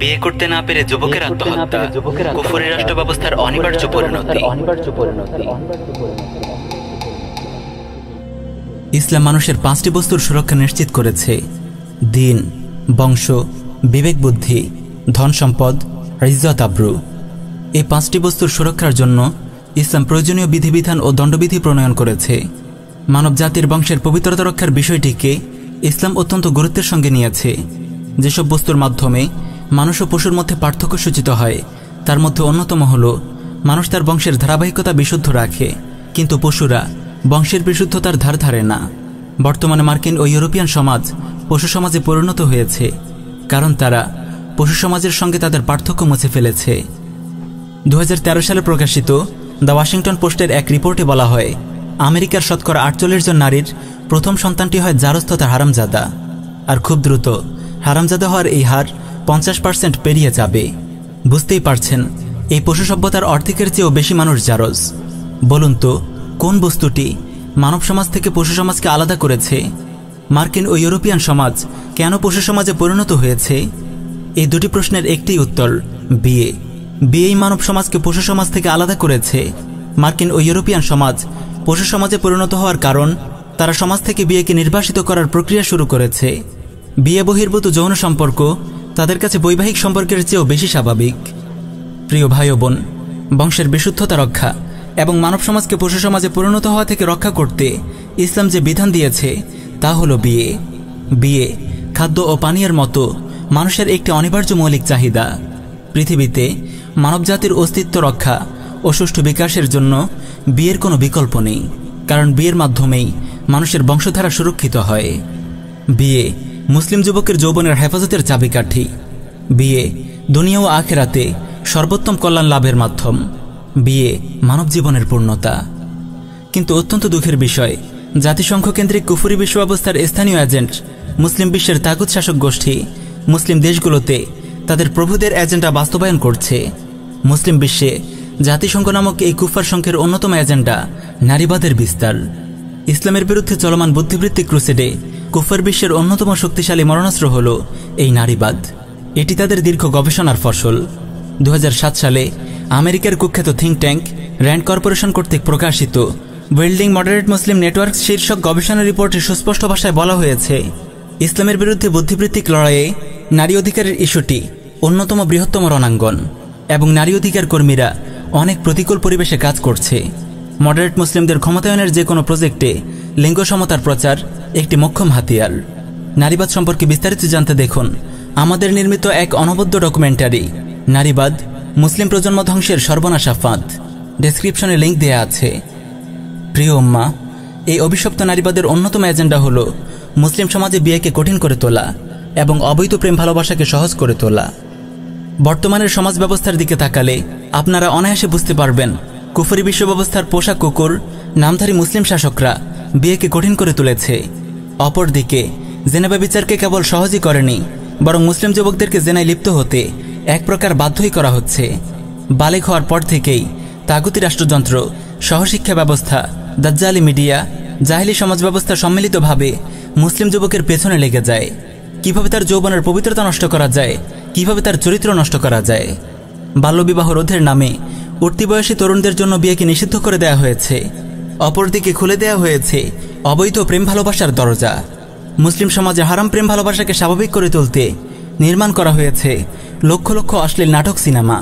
বিয়ে করতে না পেরে যুবকের আত্মহত্যা, কুফরি রাষ্ট্র ব্যবস্থার অনিবার্য পরিণতি। ইসলাম মানুষের 5টি বস্তুর সুরক্ষা নিশ্চিত করেছে: দিন, বংশ, বিবেক, বুদ্ধি, ধন সম্পদ, ইজ্জত, আব্রু। এই 5টি বস্তুর সুরক্ষার জন্য ইসলাম প্রয়োজনীয় বিধিবিধান ও দণ্ডবিধি প্রণয়ন করেছে। মানব জাতির বংশের পবিত্রতা রক্ষার বিষয়টিকে ইসলাম অত্যন্ত গুরুত্বের সঙ্গে নিয়েছে। যেসব বস্তুর মাধ্যমে মানুষ ও পশুর মধ্যে পার্থক্য সূচিত হয় তার মধ্যে অন্যতম হল মানুষ তার বংশের ধারাবাহিকতা বিশুদ্ধ রাখে, কিন্তু পশুরা বংশের বিশুদ্ধতার ধার ধারে না। বর্তমানে মার্কিন ও ইউরোপিয়ান সমাজ পশু সমাজে পরিণত হয়েছে, কারণ তারা পশু সমাজের সঙ্গে তাদের পার্থক্য মুছে ফেলেছে। 2013 সালে প্রকাশিত দ্য ওয়াশিংটন পোস্টের এক রিপোর্টে বলা হয়, আমেরিকার শতকরা 48 জন নারীর প্রথম সন্তানটি হয় জারজ তথা হারামজাদা, আর খুব দ্রুত হারামজাদা হওয়ার এই হার 50% পেরিয়ে যাবে। বুঝতেই পারছেন, এই পশু সভ্যতার অর্ধেকের চেয়েও বেশি মানুষ জারজ। বলুন তো, কোন বস্তুটি মানব সমাজ থেকে পশু সমাজকে আলাদা করেছে? মার্কিন ও ইউরোপিয়ান সমাজ কেন পশু সমাজে পরিণত হয়েছে? এই দুটি প্রশ্নের একটি উত্তর বিয়ে। বিয়েই মানব সমাজকে পশু সমাজ থেকে আলাদা করেছে। মার্কিন ও ইউরোপিয়ান সমাজ পশু সমাজে পরিণত হওয়ার কারণ তারা সমাজ থেকে বিয়েকে নির্বাসিত করার প্রক্রিয়া শুরু করেছে। বিয়ে বহির্ভূত যৌন সম্পর্ক তাদের কাছে বৈবাহিক সম্পর্কের চেয়েও বেশি স্বাভাবিক। প্রিয় ভাই ও বোন, বংশের বিশুদ্ধতা রক্ষা এবং মানব সমাজকে পশু সমাজে পরিণত হওয়া থেকে রক্ষা করতে ইসলাম যে বিধান দিয়েছে তা হলো বিয়ে। বিয়ে খাদ্য ও পানীয়ের মতো মানুষের একটি অনিবার্য মৌলিক চাহিদা। পৃথিবীতে মানবজাতির অস্তিত্ব রক্ষা ও সুষ্ঠু বিকাশের জন্য বিয়ের কোনো বিকল্প নেই, কারণ বিয়ের মাধ্যমেই মানুষের বংশধারা সুরক্ষিত হয়। বিয়ে মুসলিম যুবকের যৌবনের হেফাজতের চাবিকাঠি। বিয়ে দুনিয়া ও আখিরাতে সর্বোত্তম কল্যাণ লাভের মাধ্যম। বিয়ে মানব জীবনের পূর্ণতা। কিন্তু অত্যন্ত দুঃখের বিষয়, জাতিসংঘ কেন্দ্রিক কুফরি বিশ্ব ব্যবস্থার স্থানীয় এজেন্ট মুসলিম বিশ্বের তাগুত শাসক গোষ্ঠী মুসলিম দেশগুলোতে তাদের প্রভুদের এজেন্ডা বাস্তবায়ন করছে। মুসলিম বিশ্বে জাতিসংঘ নামক এই কুফার সংঘের অন্যতম এজেন্ডা নারীবাদের বিস্তার। ইসলামের বিরুদ্ধে চলমান বুদ্ধিবৃত্তিক ক্রুসেডে কুফার বিশ্বের অন্যতম শক্তিশালী মরণাস্ত্র হল এই নারীবাদ। এটি তাদের দীর্ঘ গবেষণার ফসল। 2007 সালে আমেরিকার কুখ্যাত থিঙ্ক ট্যাঙ্ক র্যান্ড কর্পোরেশন কর্তৃক প্রকাশিত বিল্ডিং মডারেট মুসলিম নেটওয়ার্ক শীর্ষক গবেষণা রিপোর্টে সুস্পষ্ট ভাষায় বলা হয়েছে, ইসলামের বিরুদ্ধে বুদ্ধিবৃত্তিক লড়াইয়ে নারী অধিকারের ইস্যুটি অন্যতম বৃহত্তম রণাঙ্গন এবং নারী অধিকার কর্মীরা অনেক প্রতিকূল পরিবেশে কাজ করছে। মডারেট মুসলিমদের ক্ষমতায়নের যে কোনো প্রজেক্টে লিঙ্গ সমতার প্রচার একটি মোক্ষম হাতিয়ার। নারীবাদ সম্পর্কে বিস্তারিত জানতে দেখুন আমাদের নির্মিত এক অনবদ্য ডকুমেন্টারি নারীবাদ, মুসলিম প্রজন্ম ধ্বংসের সর্বনাশা ফাঁদ। ডেসক্রিপশনে লিঙ্ক দেয়া আছে। প্রিয় উম্মাহ, এই অভিশপ্ত নারীবাদের অন্যতম এজেন্ডা হল মুসলিম সমাজে বিয়েকে কঠিন করে তোলা এবং অবৈধ প্রেম ভালোবাসাকে সহজ করে তোলা। বর্তমানের সমাজ ব্যবস্থার দিকে তাকালে আপনারা অনায়াসে বুঝতে পারবেন, কুফরি বিশ্ব ব্যবস্থার পোষা কুকুর নামধারী মুসলিম শাসকরা বিয়েকে কঠিন করে তুলেছে। অপরদিকে জেনেবা বিচারকে কেবল সহজই করেনি, বরং মুসলিম যুবকদেরকে জেনায় লিপ্ত হতে এক প্রকার বাধ্যই করা হচ্ছে। বালেগ হওয়ার পর থেকেই তাগুতি রাষ্ট্রযন্ত্র, সহশিক্ষা ব্যবস্থা, দাজ্জালি মিডিয়া, জাহিলি সমাজ ব্যবস্থা সম্মিলিতভাবে মুসলিম যুবকের পেছনে লেগে যায়। কিভাবে তার যৌবনের পবিত্রতা নষ্ট করা যায়, কিভাবে তার চরিত্র নষ্ট করা যায়। বাল্যবিবাহ রোধের নামে উঠতি বয়সী তরুণদের জন্য বিয়েকে নিষিদ্ধ করে দেয়া হয়েছে। অপরদিকে খুলে দেয়া হয়েছে অবৈধ প্রেম ভালোবাসার দরজা। মুসলিম সমাজে হারাম প্রেম ভালোবাসাকে স্বাভাবিক করে তুলতে নির্মাণ করা হয়েছে লক্ষ লক্ষ অশ্লীল নাটক, সিনেমা।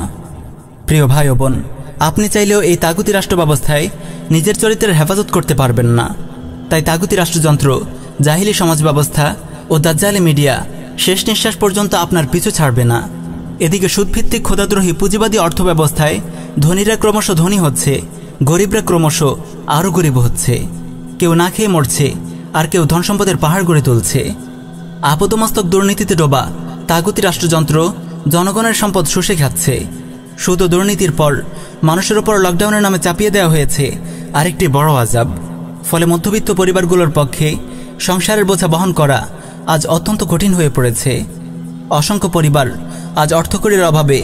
প্রিয় ভাই ও বোন, আপনি চাইলেও এই তাগুতি রাষ্ট্র ব্যবস্থায় নিজের চরিত্রের হেফাজত করতে পারবেন না। তাই তাগুতি রাষ্ট্রযন্ত্র, জাহিলি সমাজ ব্যবস্থা ও দাজ্জালি মিডিয়া শেষ নিঃশ্বাস পর্যন্ত আপনার পিছু ছাড়বে না। এদিকে সুদভিত্তিক খোদাদ্রোহী পুঁজিবাদী অর্থব্যবস্থায় ধনীরা ক্রমশ ধনী হচ্ছে, গরিবরা ক্রমশ আরও গরিব হচ্ছে। কেউ না খেয়ে মরছে, আর কেউ ধন সম্পদের পাহাড় গড়ে তুলছে। আপদমস্তক দুর্নীতিতে ডোবা তাগুতি রাষ্ট্রযন্ত্র জনগণের সম্পদ শুষে খাচ্ছে। সুদ ও দুর্নীতির পর মানুষের ওপর লকডাউনের নামে চাপিয়ে দেওয়া হয়েছে আরেকটি বড় আযাব। ফলে মধ্যবিত্ত পরিবারগুলোর পক্ষে সংসারের বোঝা বহন করা আজ অত্যন্ত কঠিন হয়ে পড়েছে। অসংখ্য পরিবার আজ অর্থকড়ির অভাবে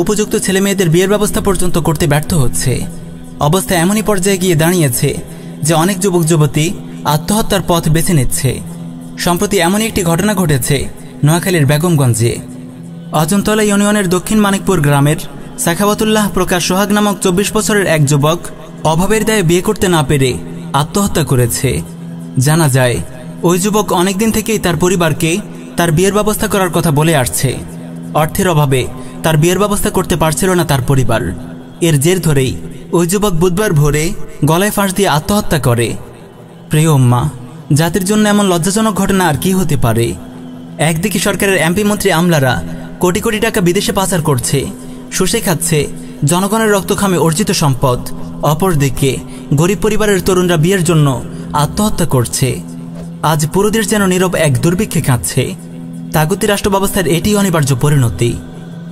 উপযুক্ত ছেলেমেয়েদের বিয়ের ব্যবস্থা পর্যন্ত করতে ব্যর্থ হচ্ছে। অবস্থা এমনই পর্যায়ে গিয়ে দাঁড়িয়েছে যে অনেক যুবক যুবতী আত্মহত্যার পথ বেছে নিচ্ছে। সম্প্রতি এমনই একটি ঘটনা ঘটেছে নোয়াখালীর বেগমগঞ্জে। অজন্তলা ইউনিয়নের দক্ষিণ মানিকপুর গ্রামের সাখাওয়াতুল্লাহ প্রকাশ সোহাগ নামক 24 বছরের এক যুবক অভাবের দায়ে বিয়ে করতে না পেরে আত্মহত্যা করেছে। জানা যায় ওই যুবক অনেকদিন থেকেই তার পরিবারকে তার বিয়ের ব্যবস্থা করার কথা বলে আসছে। অর্থের অভাবে তার বিয়ের ব্যবস্থা করতে পারছিল না তার পরিবার। এর জের ধরেই ওই যুবক বুধবার ভোরে গলায় ফাঁস দিয়ে আত্মহত্যা করে। প্রিয় উম্মাহ, জাতির জন্য এমন লজ্জাজনক ঘটনা আর কি হতে পারে? একদিকে সরকারের এমপি মন্ত্রী আমলারা কোটি কোটি টাকা বিদেশে পাচার করছে, শুষে খাচ্ছে জনগণের রক্তখামে অর্জিত সম্পদ। অপরদিকে গরিব পরিবারের তরুণরা বিয়ের জন্য আত্মহত্যা করছে। আজ পুরো দেশ যেন নীরব এক দুর্ভিক্ষে কাঁদছে। তাগুতি রাষ্ট্র ব্যবস্থার এটি অনিবার্য পরিণতি।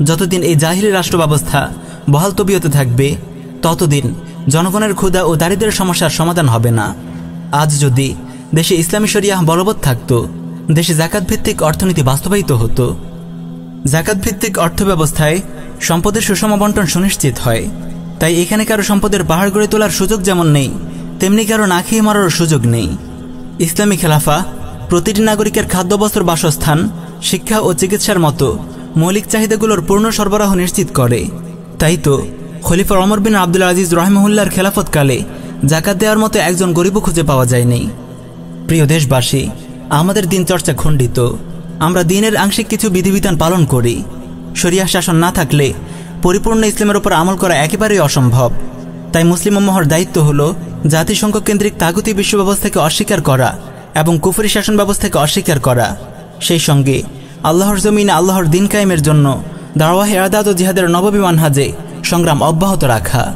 যতদিন এই জাহিলি রাষ্ট্র ব্যবস্থা বহাল তবিয়তে থাকবে, ততদিন জনগণের ক্ষুধা ও দারিদ্র্যের সমস্যার সমাধান হবে না। আজ যদি দেশে ইসলামী শরিয়াহ বলবৎ থাকত, দেশে জাকাত ভিত্তিক অর্থনীতি বাস্তবায়িত হতো। জাকাত ভিত্তিক অর্থব্যবস্থায় সম্পদের সুষম বন্টন সুনিশ্চিত হয়। তাই এখানে কারো সম্পদের পাহাড় গড়ে তোলার সুযোগ যেমন নেই, তেমনি কারো না খেয়ে মারারও সুযোগ নেই। ইসলামী খেলাফা প্রতিটি নাগরিকের খাদ্য, বস্ত্র, বাসস্থান, শিক্ষা ও চিকিৎসার মতো মৌলিক চাহিদাগুলোর পূর্ণ সরবরাহ নিশ্চিত করে। তাই তো খলিফা ওমর বিন আব্দুল আজিজ রহিমাহুল্লাহর খেলাফতকালে জাকাত দেওয়ার মতো একজন গরিবও খুঁজে পাওয়া যায়নি। প্রিয় দেশবাসী, আমাদের দিন চর্চা খণ্ডিত। আমরা দিনের আংশিক কিছু বিধিবিধান পালন করি। শরিয়াহ শাসন না থাকলে পরিপূর্ণ ইসলামের উপর আমল করা একেবারেই অসম্ভব। তাই মুসলিম উম্মাহর দায়িত্ব হল জাতিসংঘ কেন্দ্রিক তাগুতি বিশ্ব ব্যবস্থাকে অস্বীকার করা এবং কুফরি শাসন ব্যবস্থাকে অস্বীকার করা। সেই সঙ্গে আল্লাহর জমিনে আল্লাহর দিন কায়েমের জন্য দাওয়াহ ইরাদাত ও জিহাদের নববী মানহাজে সংগ্রাম অব্যাহত রাখা।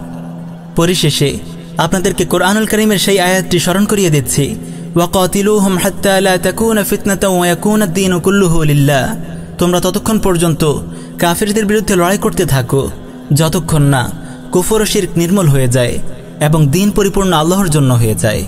পরিশেষে আপনাদেরকে কোরআনুল কারীমের সেই আয়াতটি স্মরণ করিয়ে দিচ্ছি, ওয়াকাতিলুহুম হাত্তা লা তাকুনা ফিতনাতাও ওয়া ইয়াকুনা আদ-দীনু কুল্লুহু লিল্লাহ। তোমরা ততক্ষণ পর্যন্ত কাফিরদের বিরুদ্ধে লড়াই করতে থাকো যতক্ষণ না কুফর ও শিরক নির্মূল হয়ে যায় এবং দিন পরিপূর্ণ আল্লাহর জন্য হয়ে যায়।